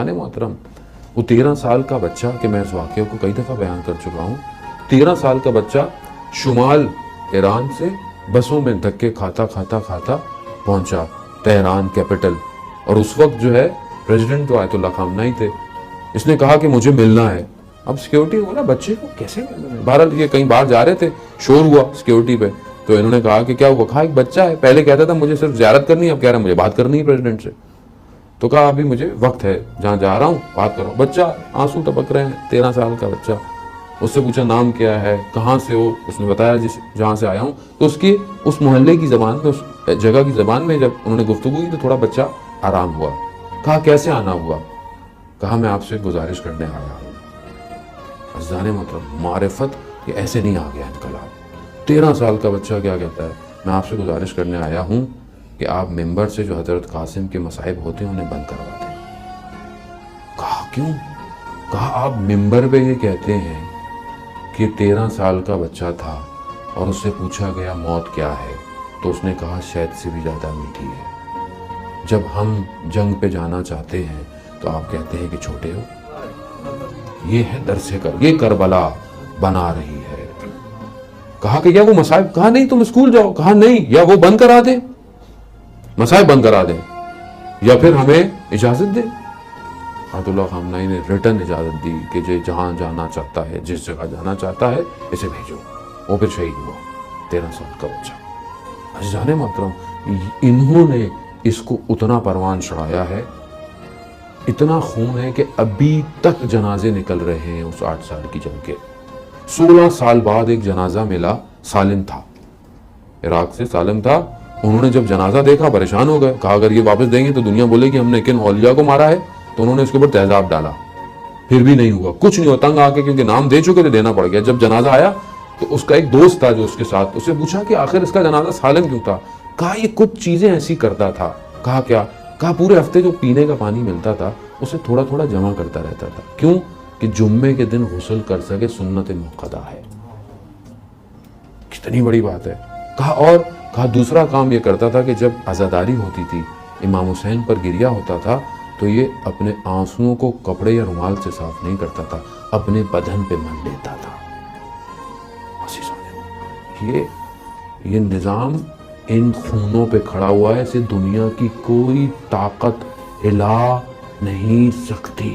محترم وہ 13 سال کا بچہ، کہ میں اس واقعے کو کئی دفعہ بیان کر چکا ہوں، 13 سال کا بچہ شمال ایران سے بسوں میں دھکے کھاتا پہنچا تہران کیپٹل، اور اس وقت جو ہے پریزیڈنٹ تو آیت اللہ خامنہ ہی تھے۔ اس نے کہا کہ مجھے ملنا ہے۔ اب سیکیورٹی بولا بچے کو کیسے ملنا ہے؟ بہرحال یہ کہیں باہر جا رہے تھے، شور ہوا سیکیورٹی پہ، تو انہوں نے کہا کہ کیا ہوا؟ کہا ایک بچہ ہے، پہلے کہتا تھا مجھے صرف زیارت کرنی ہے، اب کہہ رہا ہے مجھے بات کرنی ہے پریزیڈنٹ سے۔ تو کہا ابھی مجھے وقت ہے، جہاں جا رہا ہوں بات کرو۔ بچہ آنسو ٹپک رہے ہیں، 13 سال کا بچہ۔ اس سے پوچھا نام کیا ہے، کہاں سے ہو؟ اس نے بتایا جہاں سے آیا ہوں۔ تو اس محلے کی زبان میں، اس جگہ کی زبان میں جب انہوں نے گفتگو کی تو تھوڑا بچہ آرام ہوا۔ کہا کیسے آنا ہوا؟ کہا میں آپ سے گزارش کرنے آیا ہوں۔ عزیزان محترم، معرفت یہ ایسے نہیں آ گیا انقلاب۔ 13 سال کا بچہ کیا کہتا ہے؟ میں آپ سے گزارش کرنے آیا ہوں کہ آپ ممبر سے جو حضرت قاسم کے مصائب ہوتے ہیں انہیں بند کروا دیں۔ کہا کیوں؟ کہا آپ ممبر پہ یہ کہتے ہیں کہ 13 سال کا بچہ تھا اور اس سے پوچھا گیا موت کیا ہے، تو اس نے کہا شہد سے بھی زیادہ میٹھی ہے۔ جب ہم جنگ پہ جانا چاہتے ہیں تو آپ کہتے ہیں کہ چھوٹے ہو۔ یہ ہے درس یہ کربلا بنا رہی ہے۔ کہا کہ یا وہ مصائب، کہا نہیں تم اسکول جاؤ، کہا نہیں، یا وہ بند کرا دیں، مصائب بند کرا دیں، یا پھر ہمیں اجازت دیں۔ آیت اللہ خامنہ نے ریٹن اجازت دی کہ جہاں جانا چاہتا ہے، جس جگہ جانا چاہتا ہے اسے بھیجو۔ وہ پھر شہید ہوا، 13 سال کا بچہ۔ عزیزان محترم، انہوں نے اس کو اتنا پروان چڑھایا ہے، اتنا خون ہے کہ ابھی تک جنازے نکل رہے ہیں اس 8 سال کی جنگ کے۔ 16 سال بعد ایک جنازہ ملا، سالم تھا، عراق سے سالم تھا۔ انہوں نے جب جنازہ دیکھا پریشان ہو گئے، کہا اگر یہ واپس دیں گے تو دنیا بولے کہ ہم نے کن اولیاء کو مارا ہے، تو انہوں نے اس کے اوپر تیزاب ڈالا۔ پھر بھی نہیں ہوا، کچھ نہیں ہوا، تنگ آ کے، کیونکہ نام دے چکے تھے، دینا پڑ گیا۔ جب جنازہ آیا تو اس کا ایک دوست تھا جو اس کے ساتھ، اسے پوچھا کہ آخر اس کا جنازہ سالم کیوں تھا؟ کہا یہ کچھ چیزیں ایسی کرتا تھا۔ کہا کیا؟ کہا پورے ہفتے جو پینے کا پانی ملتا تھا اسے تھوڑا تھوڑا جمع کرتا رہتا تھا۔ کیوں؟ کہ جمعے کے دن غسل کر سکے، سنت موقدہ ہے۔ کتنی بڑی بات ہے۔ کہا دوسرا کام یہ کرتا تھا کہ جب عزاداری ہوتی تھی، امام حسین پر گریہ ہوتا تھا، تو یہ اپنے آنسوؤں کو کپڑے یا رومال سے صاف نہیں کرتا تھا، اپنے بدن پہ مل لیتا تھا۔ یہ نظام ان خونوں پہ کھڑا ہوا ہے، اسے دنیا کی کوئی طاقت ہلا نہیں سکتی۔